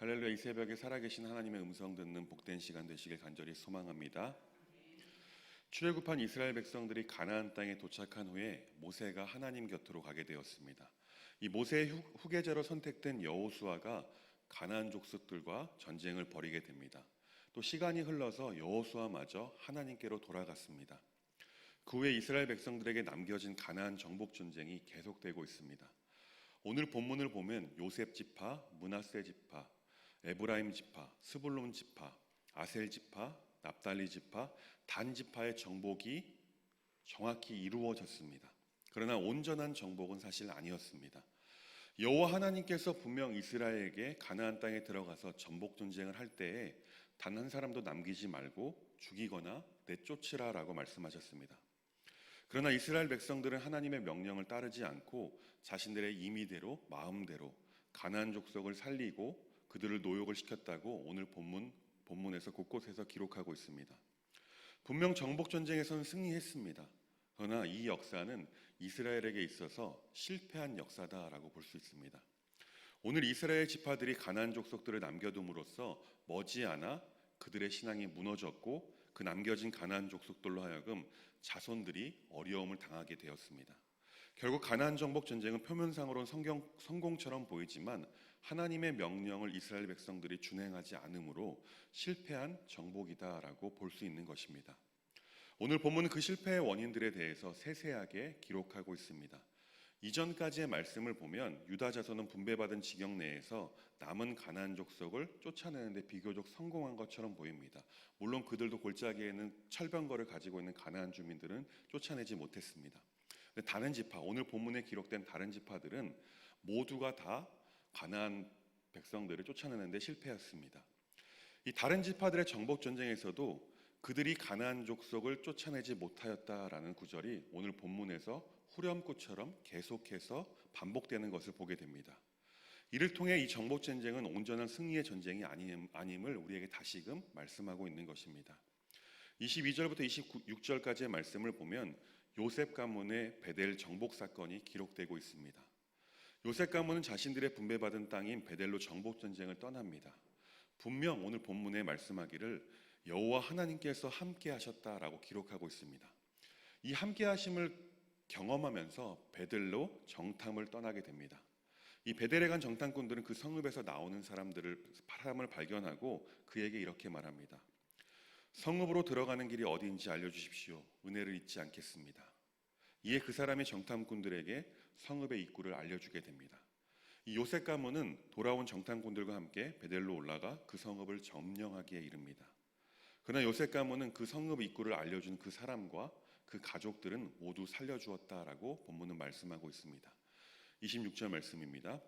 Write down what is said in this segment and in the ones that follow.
할렐루야. 이 새벽에 살아계신 하나님의 음성 듣는 복된 시간 되시길 간절히 소망합니다. 출애굽한 이스라엘 백성들이 가나안 땅에 도착한 후에 모세가 하나님 곁으로 가게 되었습니다. 이 모세의 후계자로 선택된 여호수아가 가나안 족속들과 전쟁을 벌이게 됩니다. 또 시간이 흘러서 여호수아마저 하나님께로 돌아갔습니다. 그 후에 이스라엘 백성들에게 남겨진 가나안 정복 전쟁이 계속되고 있습니다. 오늘 본문을 보면 요셉 지파, 므낫세 지파, 에브라임 지파, 스불론 지파, 아셀 지파, 납달리 지파, 단 지파의 정복이 정확히 이루어졌습니다. 그러나 온전한 정복은 사실 아니었습니다. 여호와 하나님께서 분명 이스라엘에게 가나안 땅에 들어가서 전복 전쟁을 할 때에 단 한 사람도 남기지 말고 죽이거나 내쫓으라라고 말씀하셨습니다. 그러나 이스라엘 백성들은 하나님의 명령을 따르지 않고 자신들의 임의대로 마음대로 가나안 족속을 살리고 그들을 노역을 시켰다고 오늘 본문에서 곳곳에서 기록하고 있습니다. 분명 정복전쟁에서는 승리했습니다. 그러나 이 역사는 이스라엘에게 있어서 실패한 역사다라고 볼 수 있습니다. 오늘 이스라엘 지파들이 가나안 족속들을 남겨둠으로써 머지않아 그들의 신앙이 무너졌고 그 남겨진 가나안 족속들로 하여금 자손들이 어려움을 당하게 되었습니다. 결국 가나안 정복 전쟁은 표면상으로는 성공처럼 보이지만 하나님의 명령을 이스라엘 백성들이 준행하지 않으므로 실패한 정복이다라고 볼 수 있는 것입니다. 오늘 본문은 그 실패의 원인들에 대해서 세세하게 기록하고 있습니다. 이전까지의 말씀을 보면 유다 자손은 분배받은 지경 내에서 남은 가나안 족속을 쫓아내는데 비교적 성공한 것처럼 보입니다. 물론 그들도 골짜기에는 철병거를 가지고 있는 가나안 주민들은 쫓아내지 못했습니다. 다른 지파, 오늘 본문에 기록된 다른 지파들은 모두가 다 가나안 백성들을 쫓아내는데 실패했습니다. 이 다른 지파들의 정복 전쟁에서도 그들이 가나안 족속을 쫓아내지 못하였다라는 구절이 오늘 본문에서 후렴구처럼 계속해서 반복되는 것을 보게 됩니다. 이를 통해 이 정복 전쟁은 온전한 승리의 전쟁이 아님을 우리에게 다시금 말씀하고 있는 것입니다. 22절부터 26절까지의 말씀을 보면 요셉 가문의 베델 정복 사건이 기록되고 있습니다. 요셉 가문은 자신들의 분배받은 땅인 베델로 정복 전쟁을 떠납니다. 분명 오늘 본문에 말씀하기를 여호와 하나님께서 함께 하셨다라고 기록하고 있습니다. 이 함께 하심을 경험하면서 베델로 정탐을 떠나게 됩니다. 이 베델에 간 정탐꾼들은 그 성읍에서 나오는 사람을 발견하고 그에게 이렇게 말합니다. 성읍으로 들어가는 길이 어디인지 알려주십시오. 은혜를 잊지 않겠습니다. 이에 그 사람이 정탐꾼들에게 성읍의 입구를 알려주게 됩니다. 이 요셉 가문은 돌아온 정탐꾼들과 함께 베델로 올라가 그 성읍을 점령하기에 이릅니다. 그러나 요셉 가문은 그 성읍 입구를 알려준 그 사람과 그 가족들은 모두 살려주었다라고 본문은 말씀하고 있습니다. 26절 말씀입니다.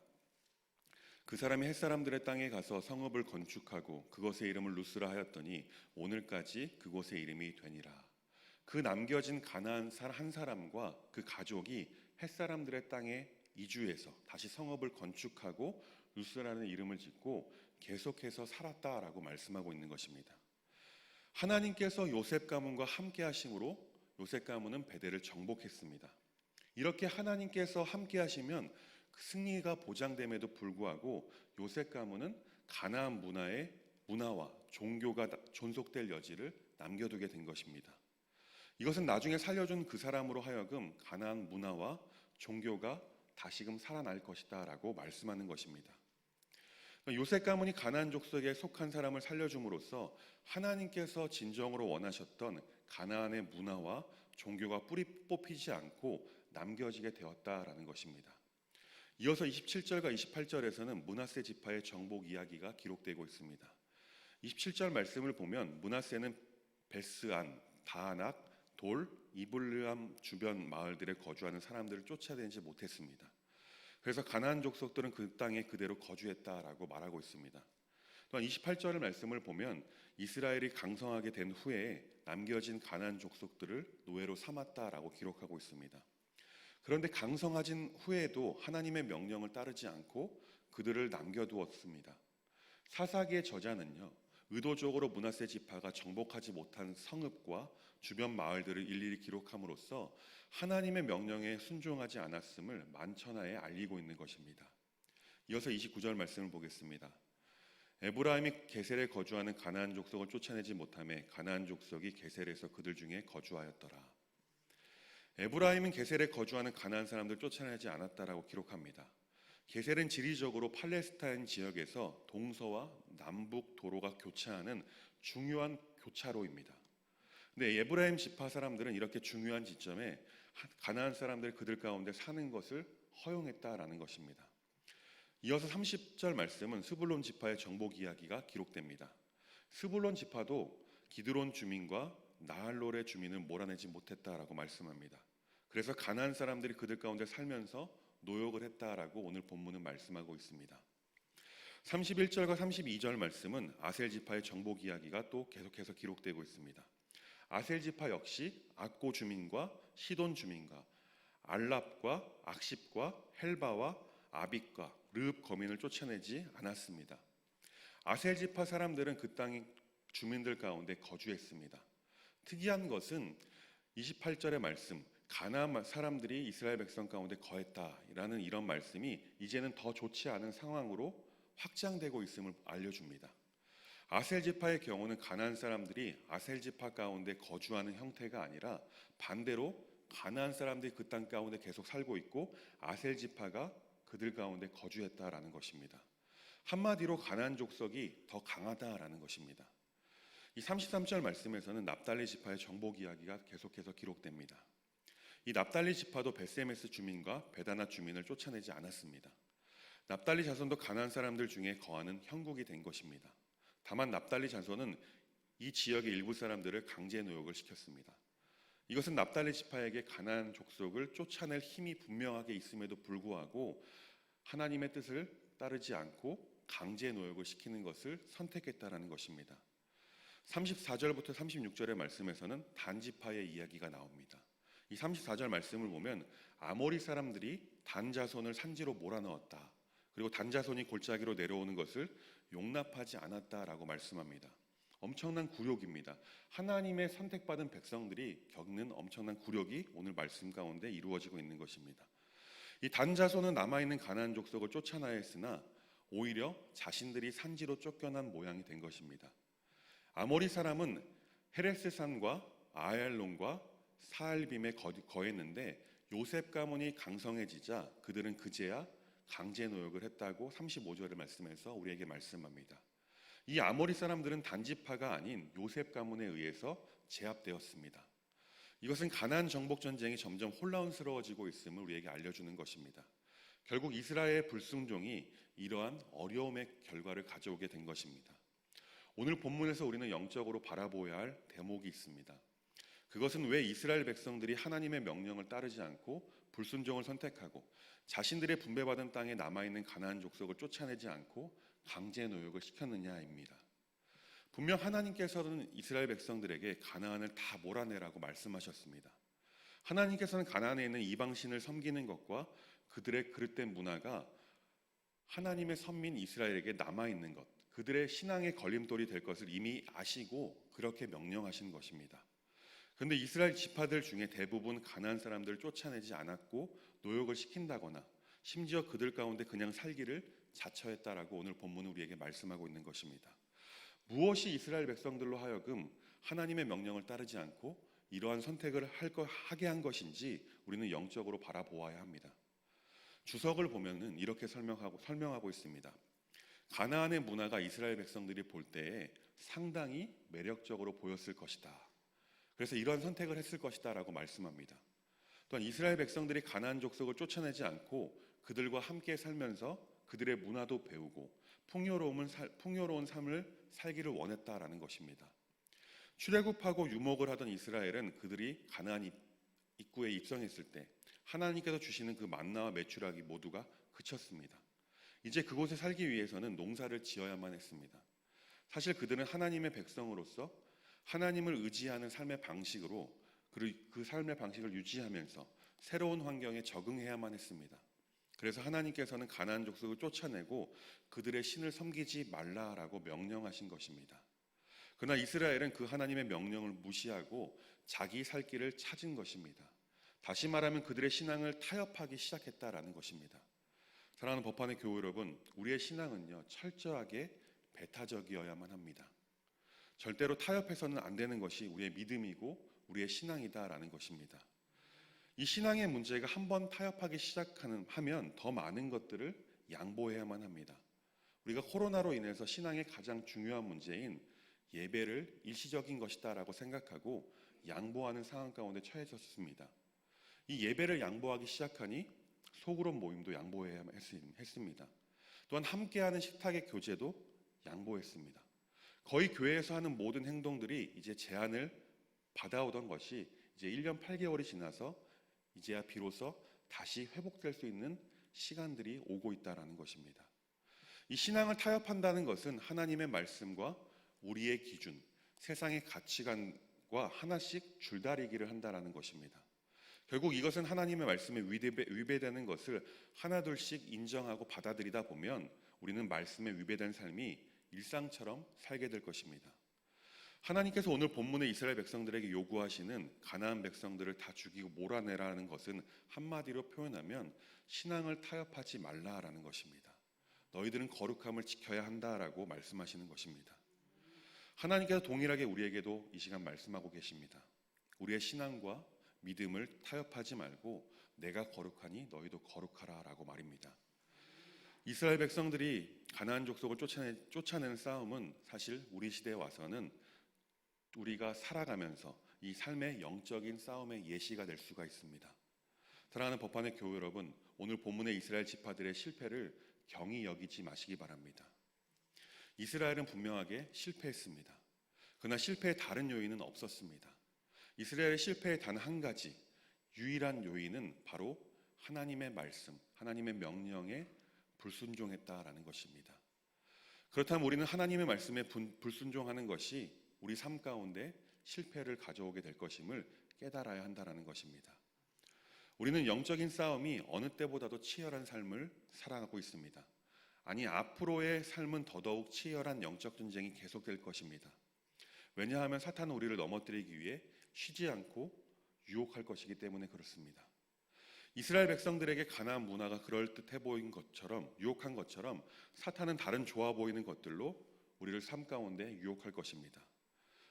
그 사람이 햇사람들의 땅에 가서 성읍을 건축하고 그곳의 이름을 루스라 하였더니 오늘까지 그곳의 이름이 되니라. 그 남겨진 가나안 한 사람과 그 가족이 햇사람들의 땅에 이주해서 다시 성읍을 건축하고 루스라는 이름을 짓고 계속해서 살았다라고 말씀하고 있는 것입니다. 하나님께서 요셉 가문과 함께 하심으로 요셉 가문은 베델을 정복했습니다. 이렇게 하나님께서 함께 하시면 승리가 보장됨에도 불구하고 요셉 가문은 가나안 문화와 종교가 존속될 여지를 남겨두게 된 것입니다. 이것은 나중에 살려준 그 사람으로 하여금 가나안 문화와 종교가 다시금 살아날 것이다 라고 말씀하는 것입니다. 요셉 가문이 가나안 족속에 속한 사람을 살려줌으로써 하나님께서 진정으로 원하셨던 가나안의 문화와 종교가 뿌리 뽑히지 않고 남겨지게 되었다라는 것입니다. 이어서 27절과 28절에서는 므낫세 지파의 정복 이야기가 기록되고 있습니다. 27절 말씀을 보면 므낫세는 베스안, 다아낙, 돌, 이블르암 주변 마을들에 거주하는 사람들을 쫓아내지 못했습니다. 그래서 가나안 족속들은 그 땅에 그대로 거주했다라고 말하고 있습니다. 또한 28절 말씀을 보면 이스라엘이 강성하게 된 후에 남겨진 가나안 족속들을 노예로 삼았다라고 기록하고 있습니다. 그런데 강성해진 후에도 하나님의 명령을 따르지 않고 그들을 남겨두었습니다. 사사기의 저자는요, 의도적으로 므낫세 지파가 정복하지 못한 성읍과 주변 마을들을 일일이 기록함으로써 하나님의 명령에 순종하지 않았음을 만천하에 알리고 있는 것입니다. 이어서 29절 말씀을 보겠습니다. 에브라임이 게셀에 거주하는 가나안 족속을 쫓아내지 못하매 가나안 족속이 게셀에서 그들 중에 거주하였더라. 에브라임은 게셀에 거주하는 가나안 사람들 쫓아내지 않았다라고 기록합니다. 게셀은 지리적으로 팔레스타인 지역에서 동서와 남북 도로가 교차하는 중요한 교차로입니다. 근데 에브라임 지파 사람들은 이렇게 중요한 지점에 가나안 사람들 그들 가운데 사는 것을 허용했다라는 것입니다. 이어서 30절 말씀은 스불론 지파의 정복 이야기가 기록됩니다. 스불론 지파도 기드론 주민과 나할롤의 주민을 몰아내지 못했다라고 말씀합니다. 그래서 가나안 사람들이 그들 가운데 살면서 노역을 했다라고 오늘 본문은 말씀하고 있습니다. 31절과 32절 말씀은 아셀 지파의 정복 이야기가 또 계속해서 기록되고 있습니다. 아셀 지파 역시 악고 주민과 시돈 주민과 알랍과 악십과 헬바와 아빅과 르읍 거민을 쫓아내지 않았습니다. 아셀 지파 사람들은 그 땅의 주민들 가운데 거주했습니다. 특이한 것은 28절의 말씀, 가나안 사람들이 이스라엘 백성 가운데 거했다라는 이런 말씀이 이제는 더 좋지 않은 상황으로 확장되고 있음을 알려줍니다. 아셀 지파의 경우는 가나안 사람들이 아셀 지파 가운데 거주하는 형태가 아니라 반대로 가나안 사람들이 그 땅 가운데 계속 살고 있고 아셀 지파가 그들 가운데 거주했다라는 것입니다. 한마디로 가나안 족속이 더 강하다라는 것입니다. 이 33절 말씀에서는 납달리 지파의 정복 이야기가 계속해서 기록됩니다. 이 납달리 지파도 베세메스 주민과 베다나 주민을 쫓아내지 않았습니다. 납달리 자손도 가나안 사람들 중에 거하는 형국이 된 것입니다. 다만 납달리 자손은 이 지역의 일부 사람들을 강제 노역을 시켰습니다. 이것은 납달리 지파에게 가나안 족속을 쫓아낼 힘이 분명하게 있음에도 불구하고 하나님의 뜻을 따르지 않고 강제 노역을 시키는 것을 선택했다라는 것입니다. 34절부터 36절의 말씀에서는 단 지파의 이야기가 나옵니다. 이 34절 말씀을 보면 아모리 사람들이 단 자손을 산지로 몰아넣었다. 그리고 단 자손이 골짜기로 내려오는 것을 용납하지 않았다라고 말씀합니다. 엄청난 굴욕입니다. 하나님의 선택받은 백성들이 겪는 엄청난 굴욕이 오늘 말씀 가운데 이루어지고 있는 것입니다. 이 단 자손은 남아있는 가나안 족속을 쫓아나야 했으나 오히려 자신들이 산지로 쫓겨난 모양이 된 것입니다. 아모리 사람은 헤레스산과 아얄론과 사알빔에 거했는데 요셉 가문이 강성해지자 그들은 그제야 강제 노역을 했다고 35절의 말씀에서 우리에게 말씀합니다. 이 아모리 사람들은 단지파가 아닌 요셉 가문에 의해서 제압되었습니다. 이것은 가나안 정복 전쟁이 점점 혼란스러워지고 있음을 우리에게 알려주는 것입니다. 결국 이스라엘 불순종이 이러한 어려움의 결과를 가져오게 된 것입니다. 오늘 본문에서 우리는 영적으로 바라보아야 할 대목이 있습니다. 그것은 왜 이스라엘 백성들이 하나님의 명령을 따르지 않고 불순종을 선택하고 자신들의 분배받은 땅에 남아있는 가나안 족속을 쫓아내지 않고 강제 노역을 시켰느냐입니다. 분명 하나님께서는 이스라엘 백성들에게 가나안을 다 몰아내라고 말씀하셨습니다. 하나님께서는 가나안에 있는 이방신을 섬기는 것과 그들의 그릇된 문화가 하나님의 선민 이스라엘에게 남아있는 것, 그들의 신앙의 걸림돌이 될 것을 이미 아시고 그렇게 명령하신 것입니다. 그런데 이스라엘 지파들 중에 대부분 가나안 사람들을 쫓아내지 않았고 노역을 시킨다거나 심지어 그들 가운데 그냥 살기를 자처했다라고 오늘 본문은 우리에게 말씀하고 있는 것입니다. 무엇이 이스라엘 백성들로 하여금 하나님의 명령을 따르지 않고 이러한 선택을 하게 한 것인지 우리는 영적으로 바라보아야 합니다. 주석을 보면은 이렇게 설명하고 있습니다. 가나안의 문화가 이스라엘 백성들이 볼 때에 상당히 매력적으로 보였을 것이다. 그래서 이러한 선택을 했을 것이다 라고 말씀합니다. 또한 이스라엘 백성들이 가나안 족속을 쫓아내지 않고 그들과 함께 살면서 그들의 문화도 배우고 풍요로운 삶을 살기를 원했다라는 것입니다. 출애굽하고 유목을 하던 이스라엘은 그들이 가나안 입구에 입성했을 때 하나님께서 주시는 그 만나와 메추라기 모두가 그쳤습니다. 이제 그곳에 살기 위해서는 농사를 지어야만 했습니다. 사실 그들은 하나님의 백성으로서 하나님을 의지하는 삶의 방식으로 그 삶의 방식을 유지하면서 새로운 환경에 적응해야만 했습니다. 그래서 하나님께서는 가나안 족속을 쫓아내고 그들의 신을 섬기지 말라라고 명령하신 것입니다. 그러나 이스라엘은 그 하나님의 명령을 무시하고 자기 살 길을 찾은 것입니다. 다시 말하면 그들의 신앙을 타협하기 시작했다라는 것입니다. 사랑하는 법안의 교회 여러분, 우리의 신앙은요 철저하게 배타적이어야만 합니다. 절대로 타협해서는 안 되는 것이 우리의 믿음이고 우리의 신앙이다라는 것입니다. 이 신앙의 문제가 한번 타협하기 시작하면 더 많은 것들을 양보해야만 합니다. 우리가 코로나로 인해서 신앙의 가장 중요한 문제인 예배를 일시적인 것이다라고 생각하고 양보하는 상황 가운데 처해졌습니다. 이 예배를 양보하기 시작하니 소그룹 모임도 양보해야 했습니다. 또한 함께하는 식탁의 교제도 양보했습니다. 거의 교회에서 하는 모든 행동들이 이제 제한을 받아오던 것이 이제 1년 8개월이 지나서 이제야 비로소 다시 회복될 수 있는 시간들이 오고 있다는 것입니다. 이 신앙을 타협한다는 것은 하나님의 말씀과 우리의 기준, 세상의 가치관과 하나씩 줄다리기를 한다는 것입니다. 결국 이것은 하나님의 말씀에 위배되는 것을 하나둘씩 인정하고 받아들이다 보면 우리는 말씀에 위배된 삶이 일상처럼 살게 될 것입니다. 하나님께서 오늘 본문의 이스라엘 백성들에게 요구하시는 가나안 백성들을 다 죽이고 몰아내라는 것은 한마디로 표현하면 신앙을 타협하지 말라라는 것입니다. 너희들은 거룩함을 지켜야 한다라고 말씀하시는 것입니다. 하나님께서 동일하게 우리에게도 이 시간 말씀하고 계십니다. 우리의 신앙과 믿음을 타협하지 말고 내가 거룩하니 너희도 거룩하라라고 말입니다. 이스라엘 백성들이 가나안 족속을 쫓아내는 싸움은 사실 우리 시대에 와서는 우리가 살아가면서 이 삶의 영적인 싸움의 예시가 될 수가 있습니다. 사랑하는 법안의 교회 여러분, 오늘 본문의 이스라엘 지파들의 실패를 경히 여기지 마시기 바랍니다. 이스라엘은 분명하게 실패했습니다. 그러나 실패의 다른 요인은 없었습니다. 이스라엘의 실패의 단 한 가지 유일한 요인은 바로 하나님의 말씀, 하나님의 명령에 불순종했다라는 것입니다. 그렇다면 우리는 하나님의 말씀에 불순종하는 것이 우리 삶 가운데 실패를 가져오게 될 것임을 깨달아야 한다는 것입니다. 우리는 영적인 싸움이 어느 때보다도 치열한 삶을 살아가고 있습니다. 아니, 앞으로의 삶은 더더욱 치열한 영적 전쟁이 계속될 것입니다. 왜냐하면 사탄은 우리를 넘어뜨리기 위해 쉬지 않고 유혹할 것이기 때문에 그렇습니다. 이스라엘 백성들에게 가나안 문화가 그럴듯해 보인 것처럼, 유혹한 것처럼 사탄은 다른 좋아 보이는 것들로 우리를 삶 가운데 유혹할 것입니다.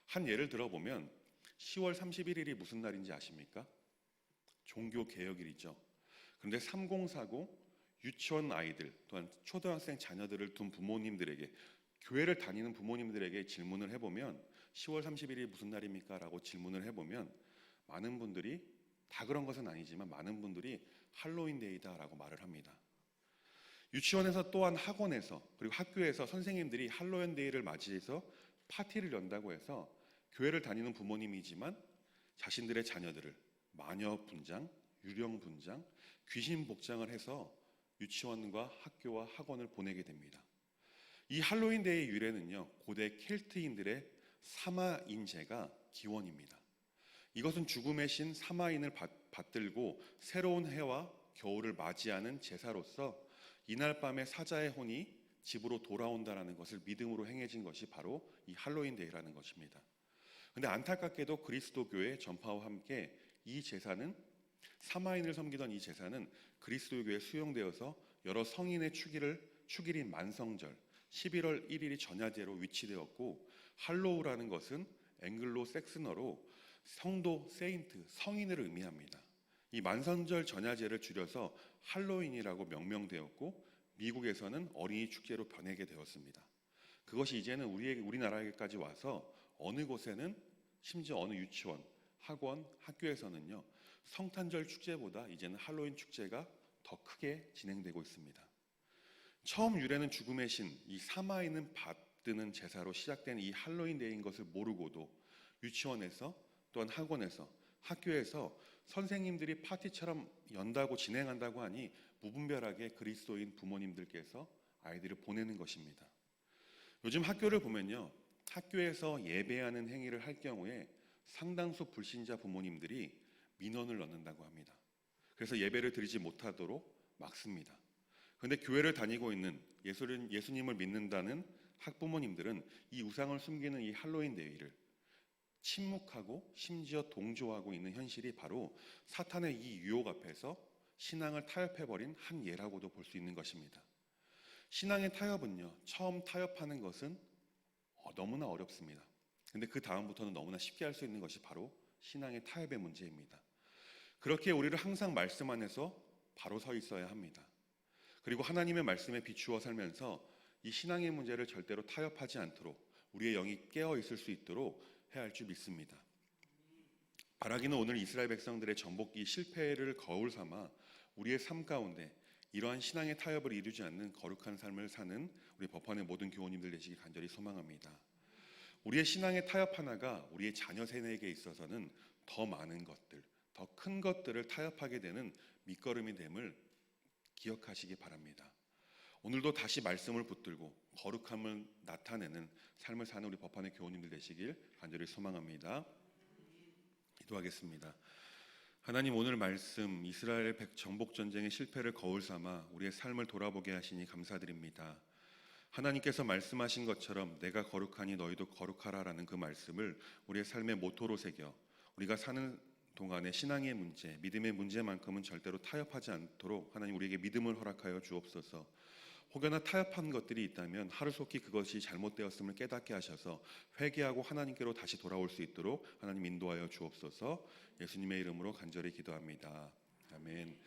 한 예를 들어보면 10월 31일이 무슨 날인지 아십니까? 종교개혁일이죠. 그런데 3040 유치원 아이들 또한 초등학생 자녀들을 둔 부모님들에게, 교회를 다니는 부모님들에게 질문을 해보면 10월 30일이 무슨 날입니까? 라고 질문을 해보면 많은 분들이, 다 그런 것은 아니지만 많은 분들이 할로윈데이다 라고 말을 합니다. 유치원에서 또한 학원에서 그리고 학교에서 선생님들이 할로윈데이를 맞이해서 파티를 연다고 해서 교회를 다니는 부모님이지만 자신들의 자녀들을 마녀 분장, 유령 분장, 귀신 복장을 해서 유치원과 학교와 학원을 보내게 됩니다. 이 할로윈데이의 유래는요, 고대 켈트인들의 사마인제가 기원입니다. 이것은 죽음의 신 사마인을 받들고 새로운 해와 겨울을 맞이하는 제사로서 이날 밤에 사자의 혼이 집으로 돌아온다는 것을 믿음으로 행해진 것이 바로 이 할로윈데이라는 것입니다. 그런데 안타깝게도 그리스도교의 전파와 함께 이 제사는, 사마인을 섬기던 이 제사는 그리스도교에 수용되어서 여러 성인의 축일인 만성절 11월 1일이 전야제로 위치되었고, 할로우라는 것은 앵글로 색슨어로 성도, 세인트, 성인을 의미합니다. 이 만성절 전야제를 줄여서 할로윈이라고 명명되었고 미국에서는 어린이 축제로 변하게 되었습니다. 그것이 이제는 우리나라에까지 와서 어느 곳에는, 심지어 어느 유치원, 학원, 학교에서는요, 성탄절 축제보다 이제는 할로윈 축제가 더 크게 진행되고 있습니다. 처음 유래는 죽음의 신, 이 사마인은 받드는 제사로 시작된 이 할로윈데이인 것을 모르고도 유치원에서 또한 학원에서, 학교에서 선생님들이 파티처럼 연다고 진행한다고 하니 무분별하게 그리스도인 부모님들께서 아이들을 보내는 것입니다. 요즘 학교를 보면요, 학교에서 예배하는 행위를 할 경우에 상당수 불신자 부모님들이 민원을 넣는다고 합니다. 그래서 예배를 드리지 못하도록 막습니다. 그런데 교회를 다니고 있는 예수님을 믿는다는 학부모님들은 이 우상을 숨기는 이 할로윈 데이를 침묵하고 심지어 동조하고 있는 현실이 바로 사탄의 이 유혹 앞에서 신앙을 타협해버린 한 예라고도 볼 수 있는 것입니다. 신앙의 타협은요, 처음 타협하는 것은 너무나 어렵습니다. 근데 그 다음부터는 너무나 쉽게 할 수 있는 것이 바로 신앙의 타협의 문제입니다. 그렇게 우리를 항상 말씀 안에서 바로 서 있어야 합니다. 그리고 하나님의 말씀에 비추어 살면서 이 신앙의 문제를 절대로 타협하지 않도록 우리의 영이 깨어 있을 수 있도록 해야 할 줄 믿습니다. 바라기는 오늘 이스라엘 백성들의 정복기 실패를 거울 삼아 우리의 삶 가운데 이러한 신앙의 타협을 이루지 않는 거룩한 삶을 사는 우리 법환의 모든 교우님들 되시길 간절히 소망합니다. 우리의 신앙의 타협 하나가 우리의 자녀 세대에게 있어서는 더 많은 것들, 더 큰 것들을 타협하게 되는 밑거름이 됨을 기억하시기 바랍니다. 오늘도 다시 말씀을 붙들고 거룩함을 나타내는 삶을 사는 우리 법환의 교우님들 되시길 간절히 소망합니다. 기도하겠습니다. 하나님, 오늘 말씀 이스라엘 정복 전쟁의 실패를 거울 삼아 우리의 삶을 돌아보게 하시니 감사드립니다. 하나님께서 말씀하신 것처럼 내가 거룩하니 너희도 거룩하라라는 그 말씀을 우리의 삶의 모토로 새겨 우리가 사는 동안의 신앙의 문제, 믿음의 문제만큼은 절대로 타협하지 않도록 하나님 우리에게 믿음을 허락하여 주옵소서. 혹여나 타협한 것들이 있다면 하루속히 그것이 잘못되었음을 깨닫게 하셔서 회개하고 하나님께로 다시 돌아올 수 있도록 하나님 인도하여 주옵소서. 예수님의 이름으로 간절히 기도합니다. 아멘.